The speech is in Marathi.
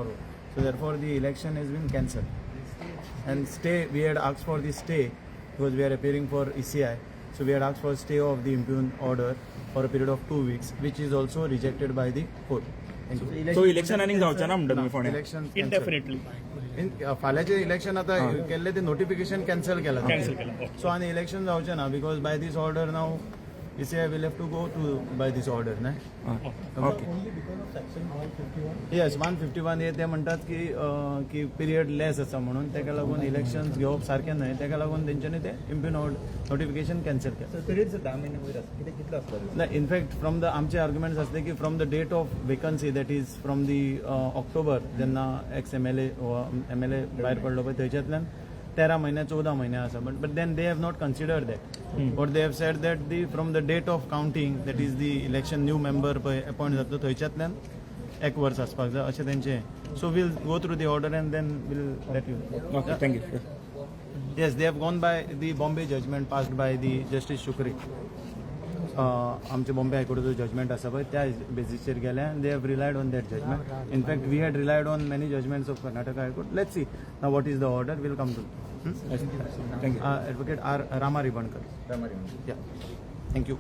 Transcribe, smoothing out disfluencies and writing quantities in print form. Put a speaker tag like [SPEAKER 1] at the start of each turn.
[SPEAKER 1] tomorrow. So therefore the election has been cancelled. And stay, we had asked for the stay because we are appearing for ECI. So we had asked for stay of the impugned order for a period of 2 weeks, which is also rejected by the court. Thank you.
[SPEAKER 2] So election running जावचे ना म्हणटा तुम्ही फोंड्या
[SPEAKER 1] Elections
[SPEAKER 2] indefinitely
[SPEAKER 1] फाल्याचे इलेक्शन आता केल्ले ते नोटिफिकेशन कॅन्सल केला
[SPEAKER 2] Cancel केला.
[SPEAKER 1] सो आनी इलेक्शन जावचें ना because by this order now ECI will have to go to by this order ना
[SPEAKER 2] ओके
[SPEAKER 1] येस 151 हे ते म्हणटात की पिरियड लेस आसा म्हणून तेका लागून इलेक्शन्स घेवप सारकें न्हय तेका लागून तेंच्यांनी ते इम्प्युन नोटिफिकेशन कॅन्सल केलें
[SPEAKER 3] पिरियड 10 महिने वयर आसा कितें कितलो आसलो
[SPEAKER 1] ना इनफॅक्ट फ्रॉम द आमचे आर्ग्युमेंट्स आसले की from the date of vacancy that is from the October जेन्ना एक्स MLA भायर पडलो पळय थंयच्यातल्यान 13 महिने 14 महिने आसा but then they have not considered that but they have said that the from the date of counting that is the election new member पळय अपॉयंट जातलो थंयच्यातल्यान 1 वर्स आसपाक जाय अशें तेंचें so will go through the order and then will let you
[SPEAKER 2] okay thank you
[SPEAKER 1] Yes, they have gone by the Bombay judgment passed by the Justice Shukri. आमचे बॉम्बे हायकोर्टाचो जजमेंट आसा पळय त्या बेसिसचेर गेले आनी they have relied on that judgement in fact we had relied on many judgements of Karnataka High Court let's see now what is the order will come to
[SPEAKER 2] thank you
[SPEAKER 1] advocate R Rama Ribankar या थँक्यू